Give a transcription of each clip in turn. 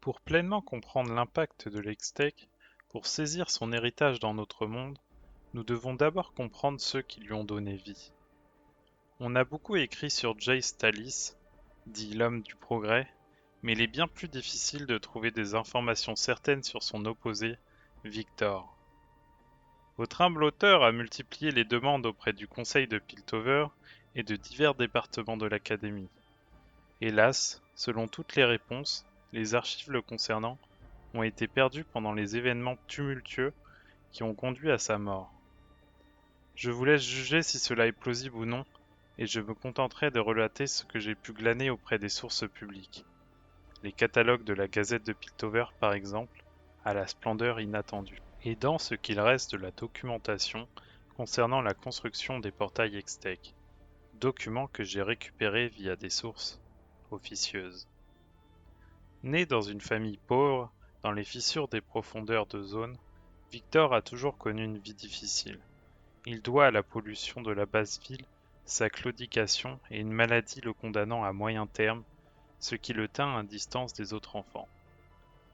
Pour pleinement comprendre l'impact de l'Hextech, pour saisir son héritage dans notre monde, nous devons d'abord comprendre ceux qui lui ont donné vie. On a beaucoup écrit sur Jace Tallis, dit l'homme du progrès, mais il est bien plus difficile de trouver des informations certaines sur son opposé, Victor. Votre humble auteur a multiplié les demandes auprès du conseil de Piltover et de divers départements de l'Académie. Hélas, selon toutes les réponses, les archives le concernant ont été perdues pendant les événements tumultueux qui ont conduit à sa mort. Je vous laisse juger si cela est plausible ou non, et je me contenterai de relater ce que j'ai pu glaner auprès des sources publiques. Les catalogues de la Gazette de Piltover, par exemple, à la splendeur inattendue. Et dans ce qu'il reste de la documentation concernant la construction des portails Hextech, documents que j'ai récupérés via des sources officieuses. Né dans une famille pauvre, dans les fissures des profondeurs de zone, Victor a toujours connu une vie difficile. Il doit à la pollution de la basse ville sa claudication et une maladie le condamnant à moyen terme, ce qui le tint à distance des autres enfants.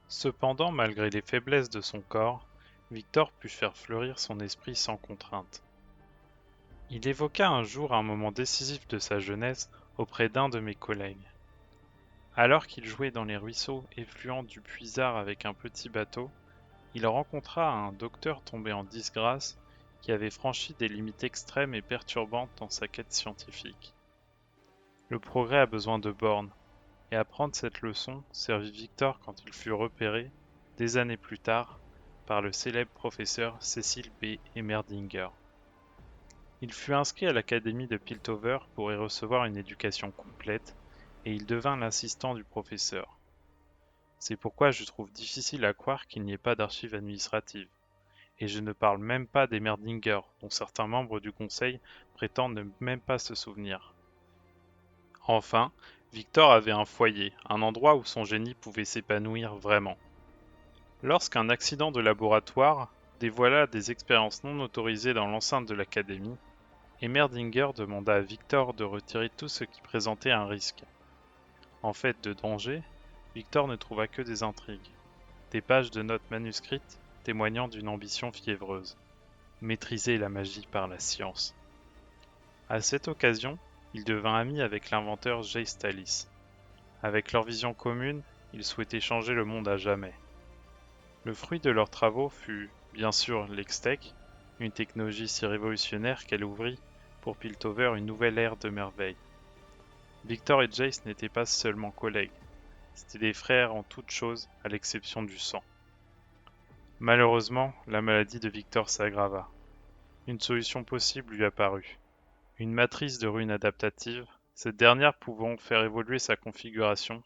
Cependant, malgré les faiblesses de son corps, Victor put faire fleurir son esprit sans contrainte. Il évoqua un jour un moment décisif de sa jeunesse auprès d'un de mes collègues. Alors qu'il jouait dans les ruisseaux effluents du Puisard avec un petit bateau, il rencontra un docteur tombé en disgrâce qui avait franchi des limites extrêmes et perturbantes dans sa quête scientifique. Le progrès a besoin de bornes, et apprendre cette leçon servit Victor quand il fut repéré, des années plus tard, par le célèbre professeur Cecil B. Emerdinger. Il fut inscrit à l'académie de Piltover pour y recevoir une éducation complète, et il devint l'assistant du professeur. C'est pourquoi je trouve difficile à croire qu'il n'y ait pas d'archives administratives. Et je ne parle même pas d'Emerdinger, dont certains membres du conseil prétendent ne même pas se souvenir. Enfin, Victor avait un foyer, un endroit où son génie pouvait s'épanouir vraiment. Lorsqu'un accident de laboratoire dévoila des expériences non autorisées dans l'enceinte de l'académie, Emerdinger demanda à Victor de retirer tout ce qui présentait un risque. En fait de danger, Victor ne trouva que des intrigues, des pages de notes manuscrites témoignant d'une ambition fiévreuse. Maîtriser la magie par la science. À cette occasion, il devint ami avec l'inventeur Jace Tallis. Avec leur vision commune, ils souhaitaient changer le monde à jamais. Le fruit de leurs travaux fut, bien sûr, l'Hextech, une technologie si révolutionnaire qu'elle ouvrit pour Piltover une nouvelle ère de merveilles. Victor et Jace n'étaient pas seulement collègues, c'étaient des frères en toutes choses à l'exception du sang. Malheureusement, la maladie de Victor s'aggrava. Une solution possible lui apparut. Une matrice de runes adaptative, cette dernière pouvant faire évoluer sa configuration,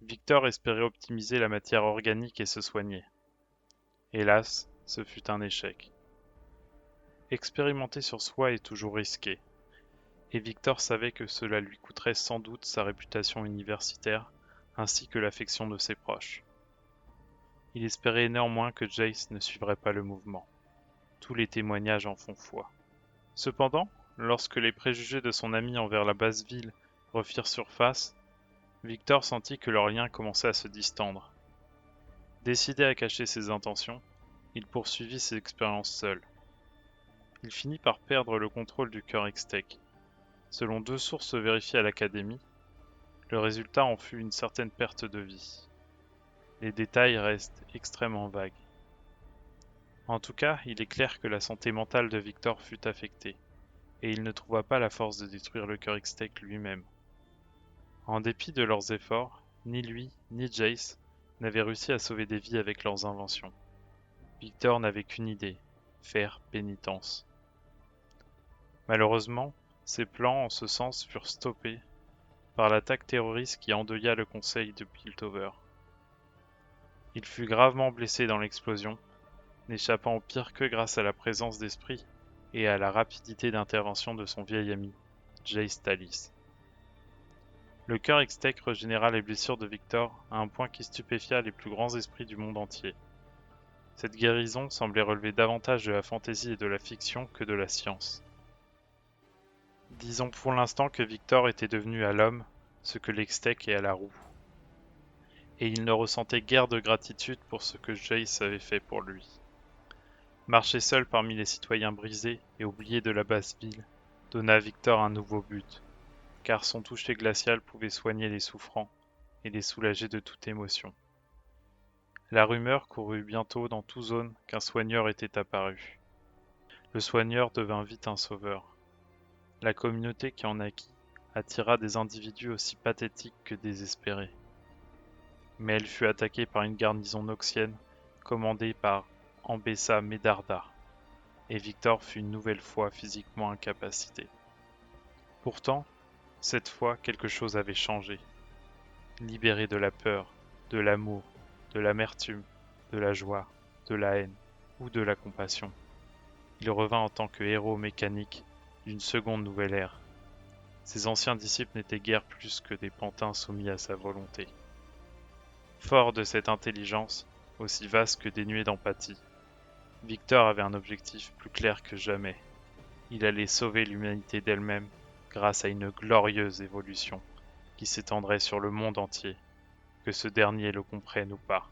Victor espérait optimiser la matière organique et se soigner. Hélas, ce fut un échec. Expérimenter sur soi est toujours risqué, et Victor savait que cela lui coûterait sans doute sa réputation universitaire, ainsi que l'affection de ses proches. Il espérait néanmoins que Jace ne suivrait pas le mouvement. Tous les témoignages en font foi. Cependant, lorsque les préjugés de son ami envers la basse ville refirent surface, Victor sentit que leur lien commençait à se distendre. Décidé à cacher ses intentions, il poursuivit ses expériences seul. Il finit par perdre le contrôle du cœur Hextech. Selon 2 sources vérifiées à l'académie, le résultat en fut une certaine perte de vie. Les détails restent extrêmement vagues. En tout cas, il est clair que la santé mentale de Victor fut affectée, et il ne trouva pas la force de détruire le cœur Hextech lui-même. En dépit de leurs efforts, ni lui, ni Jace n'avaient réussi à sauver des vies avec leurs inventions. Victor n'avait qu'une idée, faire pénitence. Malheureusement, ses plans en ce sens furent stoppés par l'attaque terroriste qui endeuilla le conseil de Piltover. Il fut gravement blessé dans l'explosion, n'échappant au pire que grâce à la présence d'esprit et à la rapidité d'intervention de son vieil ami, Jace Tallis. Le cœur Hextech régénéra les blessures de Victor à un point qui stupéfia les plus grands esprits du monde entier. Cette guérison semblait relever davantage de la fantaisie et de la fiction que de la science. Disons pour l'instant que Victor était devenu à l'homme ce que l'Hextech est à la roue. et il ne ressentait guère de gratitude pour ce que Jace avait fait pour lui. Marcher seul parmi les citoyens brisés et oubliés de la basse ville donna à Victor un nouveau but, car son toucher glacial pouvait soigner les souffrants et les soulager de toute émotion. La rumeur courut bientôt dans toute zone qu'un soigneur était apparu. Le soigneur devint vite un sauveur. La communauté qui en naquit attira des individus aussi pathétiques que désespérés. Mais elle fut attaquée par une garnison noxienne commandée par Ambessa Medarda, et Victor fut une nouvelle fois physiquement incapacité. Pourtant, cette fois quelque chose avait changé. Libéré de la peur, de l'amour, de l'amertume, de la joie, de la haine ou de la compassion, il revint en tant que héros mécanique d'une seconde nouvelle ère. Ses anciens disciples n'étaient guère plus que des pantins soumis à sa volonté. Fort de cette intelligence, aussi vaste que dénuée d'empathie, Victor avait un objectif plus clair que jamais. Il allait sauver l'humanité d'elle-même grâce à une glorieuse évolution qui s'étendrait sur le monde entier, que ce dernier le comprenne ou pas.